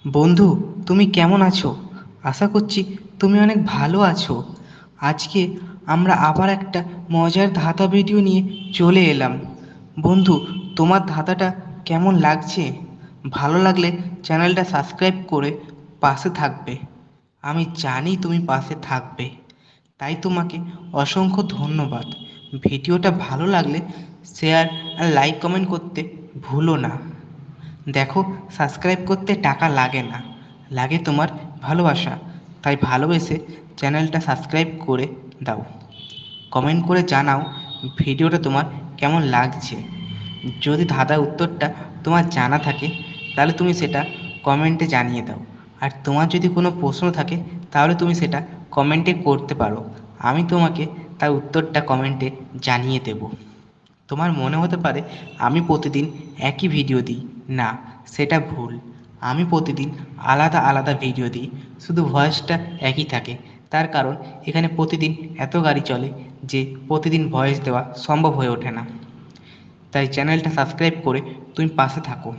বন্ধু, তুমি কেমন আছো? আশা করছি তুমি অনেক ভালো আছো। আজকে আমরা আবার একটা মজার ধাঁধা ভিডিও নিয়ে চলে এলাম। বন্ধু, তোমার ধাঁধাটা কেমন লাগছে? ভালো লাগলে চ্যানেলটা সাবস্ক্রাইব করে পাশে থাকবে। আমি জানি তুমি পাশে থাকবে, তাই তোমাকে অসংখ্য ধন্যবাদ। ভিডিওটা ভালো লাগলে শেয়ার আর লাইক কমেন্ট করতে ভুলো না। দেখো, সাবস্ক্রাইব করতে টাকা লাগে না, লাগে তোমার ভালোবাসা। তাই ভালোবেসে চ্যানেলটা সাবস্ক্রাইব করে দাও। কমেন্ট করে জানাও ভিডিওটা তোমার কেমন লাগছে। যদি ধাঁধার উত্তরটা তোমার জানা থাকে তাহলে তুমি সেটা কমেন্টে জানিয়ে দাও। আর তোমার যদি কোনো প্রশ্ন থাকে তাহলে তুমি সেটা কমেন্টে করতে পারো। আমি তোমাকে তার উত্তরটা কমেন্টে জানিয়ে দেব। তোমার মনে হতে পারে আমি প্রতিদিন একই ভিডিও দিই। না, সেটা ভুল। আমি প্রতিদিন আলাদা আলাদা ভিডিও দিই, শুধু ভয়েসটা একই থাকে। তার কারণ এখানে প্রতিদিন এত গাড়ি চলে যে প্রতিদিন ভয়েস দেওয়া সম্ভব হয়ে ওঠে না। তাই চ্যানেলটা সাবস্ক্রাইব করে তুমি পাশে থাকো।